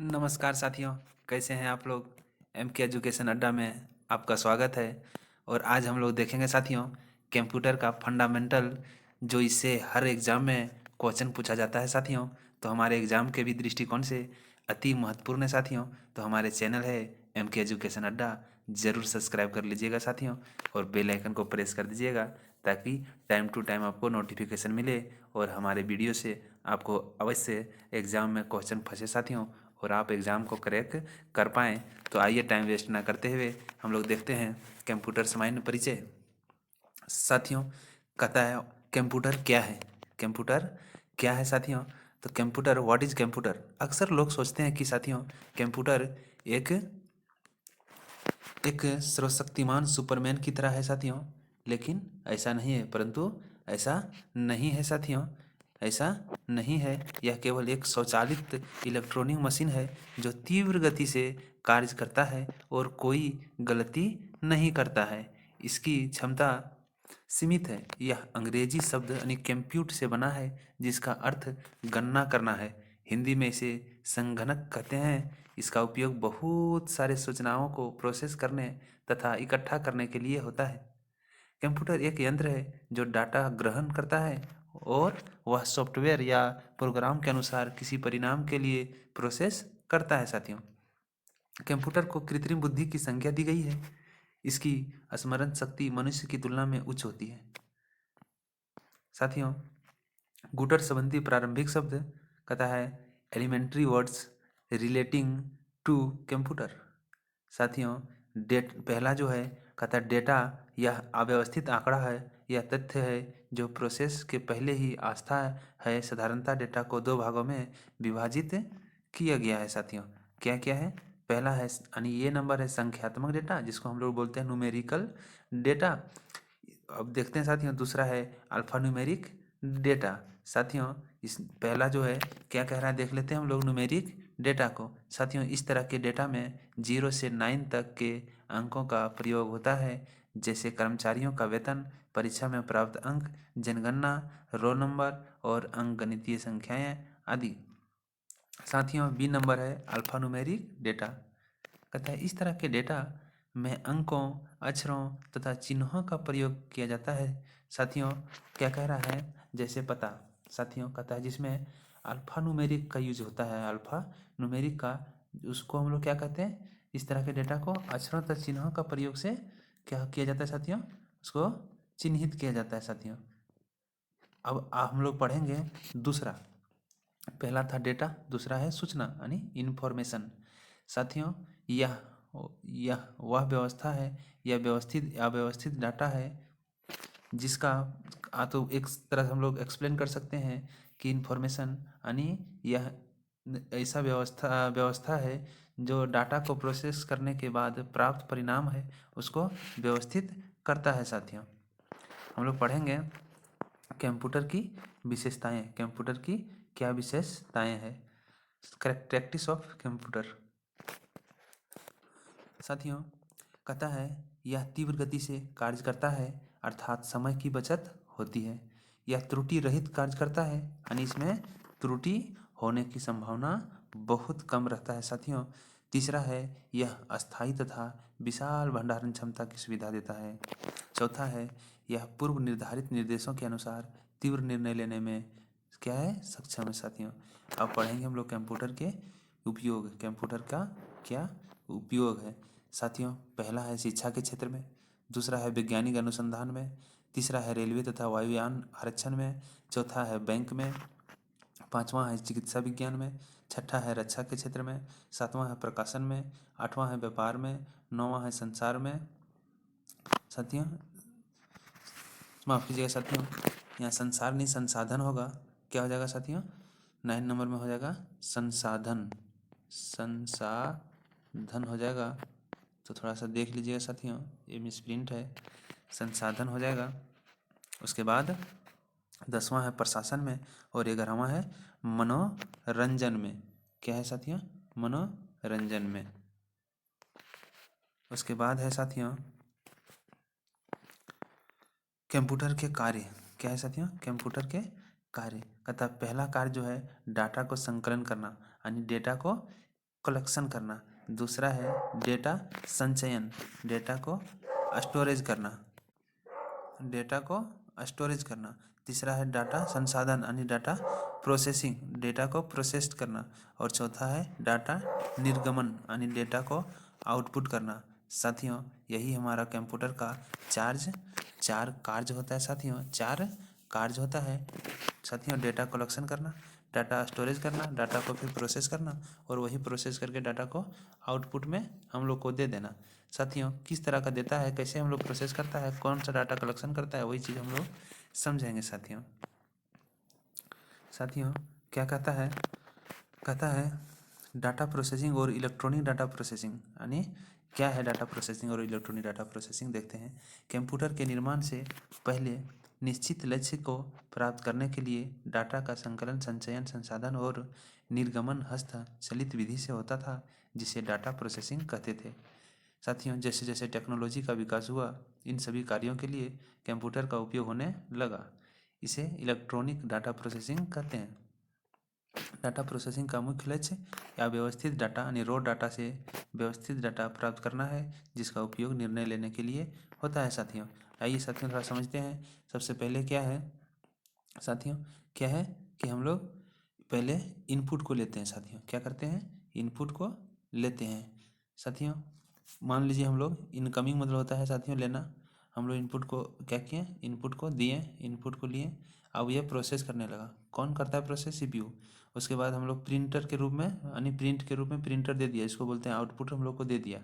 नमस्कार साथियों, कैसे हैं आप लोग। एम के एजुकेशन अड्डा में आपका स्वागत है। और आज हम लोग देखेंगे साथियों कंप्यूटर का फंडामेंटल, जो इससे हर एग्ज़ाम में क्वेश्चन पूछा जाता है साथियों। तो हमारे एग्ज़ाम के भी दृष्टिकोण से अति महत्वपूर्ण है साथियों। तो हमारे चैनल है एम के एजुकेशन अड्डा, ज़रूर सब्सक्राइब कर लीजिएगा साथियों, और बेल आइकन को प्रेस कर दीजिएगा ताकि टाइम टू टाइम आपको नोटिफिकेशन मिले और हमारे वीडियो से आपको अवश्य एग्ज़ाम में क्वेश्चन फंसे साथियों, और आप एग्ज़ाम को क्रैक कर पाएँ। तो आइए टाइम वेस्ट ना करते हुए हम लोग देखते हैं कंप्यूटर सामान्य परिचय। साथियों, कहता है कंप्यूटर क्या है। कंप्यूटर क्या है साथियों। तो कंप्यूटर, व्हाट इज़ कंप्यूटर। अक्सर लोग सोचते हैं कि साथियों कंप्यूटर एक एक सर्वशक्तिमान सुपरमैन की तरह है साथियों, लेकिन ऐसा नहीं है। परंतु ऐसा नहीं है साथियों, ऐसा नहीं है। यह केवल एक स्वचालित इलेक्ट्रॉनिक मशीन है जो तीव्र गति से कार्य करता है और कोई गलती नहीं करता है। इसकी क्षमता सीमित है। यह अंग्रेजी शब्द यानी कंप्यूट से बना है, जिसका अर्थ गणना करना है। हिंदी में इसे संगणक कहते हैं। इसका उपयोग बहुत सारे सूचनाओं को प्रोसेस करने तथा इकट्ठा करने के लिए होता है। कंप्यूटर एक यंत्र है जो डाटा ग्रहण करता है और वह सॉफ्टवेयर या प्रोग्राम के अनुसार किसी परिणाम के लिए प्रोसेस करता है साथियों। कंप्यूटर को कृत्रिम बुद्धि की संज्ञा दी गई है। इसकी स्मरण शक्ति मनुष्य की तुलना में उच्च होती है साथियों। गुटर संबंधी प्रारंभिक शब्द कहता है elementary words relating to computer. साथियों, डेट पहला जो है कहता है डेटा, यह अव्यवस्थित आंकड़ा है। यह तथ्य है जो प्रोसेस के पहले ही आस्था है। साधारणतः डेटा को दो भागों में विभाजित किया गया है साथियों। क्या क्या है। पहला है यानी ये नंबर है संख्यात्मक डेटा, जिसको हम लोग बोलते हैं न्यूमेरिकल डेटा। अब देखते हैं साथियों, दूसरा है अल्फा न्यूमेरिक डेटा। साथियों, इस पहला जो है क्या कह रहा है देख लेते हैं हम लोग न्यूमेरिक डेटा को। साथियों, इस तरह के डेटा में 0 से 9 तक के अंकों का प्रयोग होता है, जैसे कर्मचारियों का वेतन, परीक्षा में प्राप्त अंक, जनगणना, रोल नंबर और अंकगणितीय संख्याएं आदि। साथियों, बी नंबर है अल्फा न्यूमेरिक डेटा। कहता है इस तरह के डेटा में अंकों, अक्षरों तथा चिन्हों का प्रयोग किया जाता है। साथियों, क्या कह रहा है जैसे पता। साथियों, कहता है जिसमें अल्फा न्यूमेरिक का यूज होता है। अल्फा न्यूमेरिक का, उसको हम लोग क्या कहते हैं, इस तरह के डेटा को अक्षरों तथा चिन्हों का प्रयोग से क्या किया जाता है साथियों, उसको चिन्हित किया जाता है साथियों। अब हम लोग पढ़ेंगे दूसरा। पहला था डेटा, दूसरा है सूचना यानी इन्फॉर्मेशन। साथियों, यह यह वह व्यवस्था है, यह व्यवस्थित अव्यवस्थित डाटा है जिसका तो एक तरह से हम लोग एक्सप्लेन कर सकते हैं कि इन्फॉर्मेशन यानी यह ऐसा व्यवस्था है जो डाटा को प्रोसेस करने के बाद प्राप्त परिणाम है उसको व्यवस्थित करता है साथियों। हम लोग पढ़ेंगे कंप्यूटर की विशेषताएं। कंप्यूटर की क्या विशेषताएं हैं। Characteristics of computer. साथियों, कहता है यह तीव्र गति से कार्य करता है, अर्थात समय की बचत होती है। यह त्रुटि रहित कार्य करता है यानी इसमें त्रुटि होने की संभावना बहुत कम रहता है साथियों। तीसरा है यह अस्थायी तथा विशाल भंडारण क्षमता की सुविधा देता है। चौथा है यह पूर्व निर्धारित निर्देशों के अनुसार तीव्र निर्णय लेने में क्या है, सक्षम है साथियों। अब पढ़ेंगे हम लोग कंप्यूटर के उपयोग। कंप्यूटर का क्या उपयोग है साथियों। पहला है शिक्षा के क्षेत्र में, दूसरा है वैज्ञानिक अनुसंधान में, तीसरा है रेलवे तथा वायुयान आरक्षण में, चौथा है बैंक में, पांचवा है चिकित्सा विज्ञान में, छठा है रक्षा के क्षेत्र में, सातवां है प्रकाशन में, आठवां है व्यापार में, नौवां है संचार में। साथियों, माफ कीजिएगा साथियों, यहाँ संसार नहीं संसाधन होगा। क्या हो जाएगा साथियों, 9 नंबर में हो जाएगा संसाधन। संसाधन हो जाएगा, तो थोड़ा सा देख लीजिएगा साथियों, ये मिसप्रिंट है, संसाधन हो जाएगा। उसके बाद 10वां है प्रशासन में और 11वां है मनोरंजन में। क्या है साथियों, मनोरंजन में। उसके बाद है साथियों कंप्यूटर के कार्य। क्या है साथियों, कंप्यूटर के कार्य। कहता पहला कार्य जो है डाटा को संकलन करना यानी डेटा को कलेक्शन करना, दूसरा है डेटा संचयन, डेटा को स्टोरेज करना, डेटा को स्टोरेज करना, तीसरा है डाटा संसाधन यानी डाटा प्रोसेसिंग, डेटा को प्रोसेस करना, और चौथा है डाटा निर्गमन यानी डेटा को आउटपुट करना। साथियों यही हमारा कंप्यूटर का चार कार्य होता है साथियों, चार कार्य होता है साथियों, डेटा कलेक्शन करना, डाटा स्टोरेज करना, डाटा को फिर प्रोसेस करना, और वही प्रोसेस करके डाटा को आउटपुट में हम लोग को दे देना। साथियों किस तरह का देता है, कैसे हम लोग प्रोसेस करता है, कौन सा डाटा कलेक्शन करता है, वही चीज़ हम लोग समझेंगे साथियों। साथियों क्या कहता है डाटा प्रोसेसिंग और इलेक्ट्रॉनिक डाटा प्रोसेसिंग, यानी क्या है डाटा प्रोसेसिंग और इलेक्ट्रॉनिक डाटा प्रोसेसिंग देखते हैं। कंप्यूटर के निर्माण से पहले निश्चित लक्ष्य को प्राप्त करने के लिए डाटा का संकलन, संचयन, संसाधन और निर्गमन हस्तचलित विधि से होता था, जिसे डाटा प्रोसेसिंग कहते थे। साथियों जैसे जैसे टेक्नोलॉजी का विकास हुआ, इन सभी कार्यों के लिए कंप्यूटर का उपयोग होने लगा। इसे इलेक्ट्रॉनिक डाटा प्रोसेसिंग कहते हैं। डाटा प्रोसेसिंग का मुख्य लक्ष्य या व्यवस्थित डाटा यानी रॉ डाटा से व्यवस्थित डाटा प्राप्त करना है, जिसका उपयोग निर्णय लेने के लिए होता है साथियों। आइए साथियों थोड़ा समझते हैं। सबसे पहले क्या है साथियों, क्या है कि हम लोग पहले इनपुट को लेते हैं साथियों। क्या करते हैं, इनपुट को लेते हैं साथियों। मान लीजिए हम लोग इनकमिंग मतलब होता है साथियों लेना, हम लोग इनपुट को क्या किए, इनपुट को दिए, इनपुट को लिए, अब ये प्रोसेस करने लगा। कौन करता है प्रोसेस, सीपीयू। उसके बाद हम लोग प्रिंटर के रूप में यानी प्रिंट के रूप में प्रिंटर दे दिया, इसको बोलते हैं आउटपुट, हम लोग को दे दिया,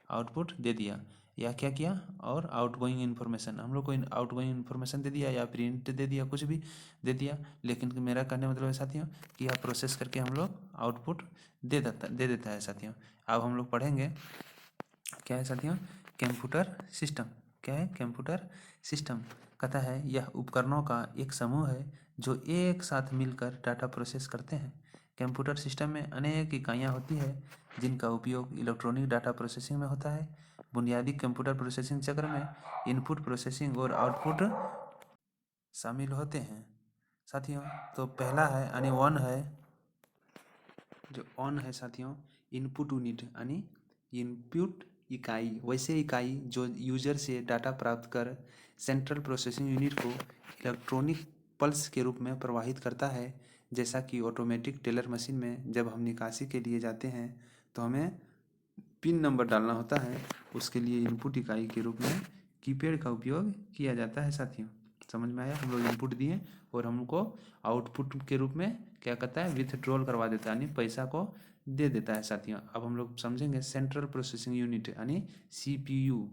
आउटपुट दे दिया, या क्या किया, और आउटगोइंग इन्फॉर्मेशन हम लोग को आउटगोइंग इन्फॉर्मेशन दे दिया, या प्रिंट दे दिया, कुछ भी दे दिया। लेकिन मेरा कहने मतलब है साथियों कि यह प्रोसेस करके हम लोग आउटपुट दे देता है साथियों। अब हम लोग पढ़ेंगे क्या है साथियों, कंप्यूटर सिस्टम। क्या है, कंप्यूटर सिस्टम कहता है यह उपकरणों का एक समूह है जो एक साथ मिलकर डाटा प्रोसेस करते हैं। कंप्यूटर सिस्टम में अनेक इकाइयाँ होती है जिनका उपयोग इलेक्ट्रॉनिक डाटा प्रोसेसिंग में होता है। बुनियादी कंप्यूटर प्रोसेसिंग चक्र में इनपुट प्रोसेसिंग और आउटपुट शामिल होते हैं साथियों। तो पहला है यानी वन है, जो ऑन है साथियों, इनपुट यूनिट यानी इनपुट इकाई, वैसे इकाई जो यूजर से डाटा प्राप्त कर सेंट्रल प्रोसेसिंग यूनिट को इलेक्ट्रॉनिक पल्स के रूप में प्रवाहित करता है। जैसा कि ऑटोमेटिक टेलर मशीन में जब हम निकासी के लिए जाते हैं तो हमें पिन नंबर डालना होता है, उसके लिए इनपुट इकाई के रूप में कीपैड का उपयोग किया जाता है साथियों। समझ में आया, हम लोग इनपुट दिए और हमको आउटपुट के रूप में क्या करता है, विथड्रॉल करवा देता है यानी पैसा को दे देता है साथियों। अब हम लोग समझेंगे सेंट्रल प्रोसेसिंग यूनिट यानी सीपीयू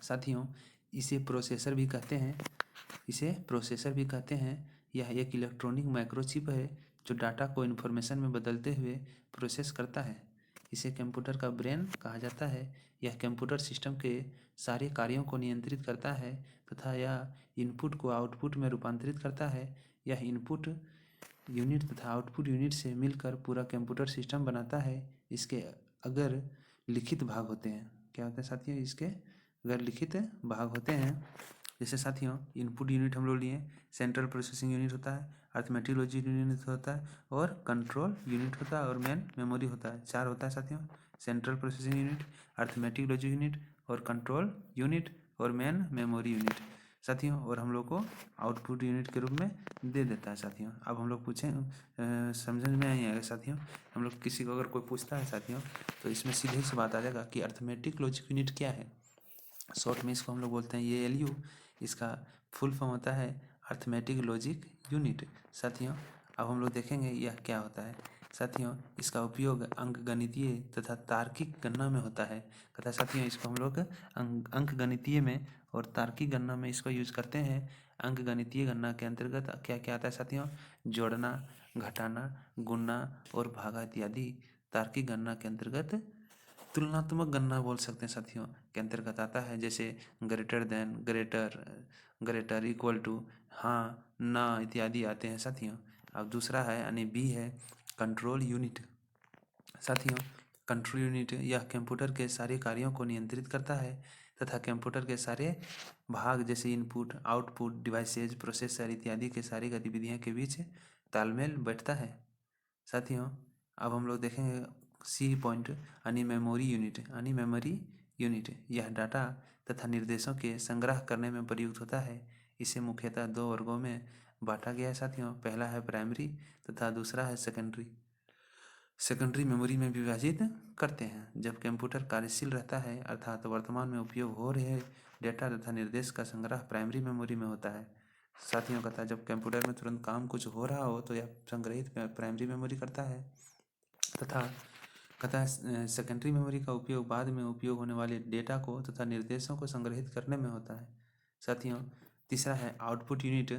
साथियों। इसे प्रोसेसर भी कहते हैं, इसे प्रोसेसर भी कहते हैं। यह एक इलेक्ट्रॉनिक माइक्रोचिप है जो डाटा को इन्फॉर्मेशन में बदलते हुए प्रोसेस करता है। इसे कंप्यूटर का ब्रेन कहा जाता है। यह कंप्यूटर सिस्टम के सारे कार्यों को नियंत्रित करता है तथा यह इनपुट को आउटपुट में रूपांतरित करता है। यह इनपुट यूनिट तथा आउटपुट यूनिट से मिलकर पूरा कंप्यूटर सिस्टम बनाता है। इसके अगर लिखित भाग होते हैं, क्या होते हैं साथियों, इसके अगर लिखित भाग होते हैं, जैसे साथियों इनपुट यूनिट हम लोग लिए, सेंट्रल प्रोसेसिंग यूनिट होता है, अर्थमेटिक लॉजिक यूनिट होता है, और कंट्रोल यूनिट होता है, और मेन मेमोरी होता है। चार होता है साथियों, central processing unit, arithmetic logic unit, और कंट्रोल यूनिट, और मेन मेमोरी यूनिट साथियों। और हम लोग को आउटपुट यूनिट के रूप में दे देता है साथियों। अब हम लोग पूछें, समझ में नहीं आएगा साथियों, हम लोग किसी को अगर कोई पूछता है साथियों तो इसमें सीधे सी बात आ जाएगा कि अर्थमेटिक लॉजिक यूनिट क्या है। शॉर्ट में इसको हम लोग बोलते हैं ALU, इसका फुल फॉर्म होता है अर्थमेटिक लॉजिक यूनिट साथियों। अब हम लोग देखेंगे यह क्या होता है साथियों। इसका उपयोग अंकगणितीय तथा तार्किक गणना में होता है तथा साथियों इसको हम लोग अंकगणितीय में और तार्किक गणना में इसको यूज करते हैं। अंकगणितीय गणना के अंतर्गत क्या क्या आता है साथियों, जोड़ना, घटाना, गुणना और भागा इत्यादि। तार्किक गणना के अंतर्गत तुलनात्मक गणना बोल सकते हैं साथियों के अंतर्गत आता है, जैसे greater than, greater equal to, हाँ, ना इत्यादि आते हैं साथियों। अब दूसरा है यानी B है कंट्रोल यूनिट साथियों। कंट्रोल यूनिट यह कंप्यूटर के सारे कार्यों को नियंत्रित करता है तथा कंप्यूटर के सारे भाग जैसे इनपुट, आउटपुट, डिवाइसेज, प्रोसेसर इत्यादि के सारी गतिविधियों के बीच तालमेल बैठता है साथियों। अब हम लोग देखेंगे सी पॉइंट यानी मेमोरी यूनिट यह डाटा तथा निर्देशों के संग्रह करने में प्रयुक्त होता है। इसे मुख्यतः दो वर्गों में बांटा गया है साथियों। पहला है प्राइमरी तथा दूसरा है सेकेंडरी मेमोरी में विभाजित करते हैं। जब कंप्यूटर कार्यशील रहता है अर्थात वर्तमान में उपयोग हो रहे डेटा तथा निर्देश का संग्रह प्राइमरी मेमोरी में होता है। साथियों कहता है जब कंप्यूटर में तुरंत काम कुछ हो रहा हो तो यह संग्रहित प्राइमरी मेमोरी करता है तथा कहता है सेकेंडरी मेमोरी का उपयोग बाद में उपयोग होने वाले डेटा को तथा निर्देशों को संग्रहित करने में होता है। साथियों तीसरा है आउटपुट यूनिट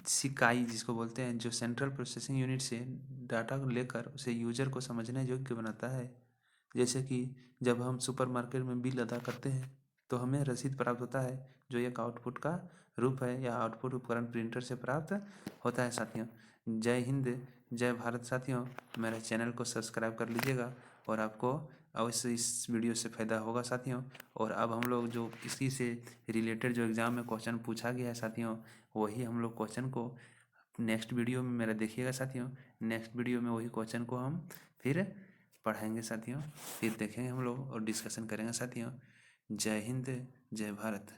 सिकाई जिसको बोलते हैं, जो सेंट्रल प्रोसेसिंग यूनिट से डाटा को लेकर उसे यूजर को समझने योग्य बनाता है। जैसे कि जब हम सुपरमार्केट में बिल अदा करते हैं तो हमें रसीद प्राप्त होता है जो एक आउटपुट का रूप है। यह आउटपुट उपकरण प्रिंटर से प्राप्त होता है। साथियों जय हिंद जय भारत। साथियों मेरे चैनल को सब्सक्राइब कर लीजिएगा और आपको अवश्य इस वीडियो से फ़ायदा होगा साथियों। और अब हम लोग जो इसी से रिलेटेड जो एग्ज़ाम में क्वेश्चन पूछा गया है साथियों, वही हम लोग क्वेश्चन को नेक्स्ट वीडियो में मेरा देखिएगा साथियों। नेक्स्ट वीडियो में वही क्वेश्चन को हम फिर पढ़ाएंगे साथियों, फिर देखेंगे हम लोग और डिस्कशन करेंगे साथियों। जय हिंद जय भारत।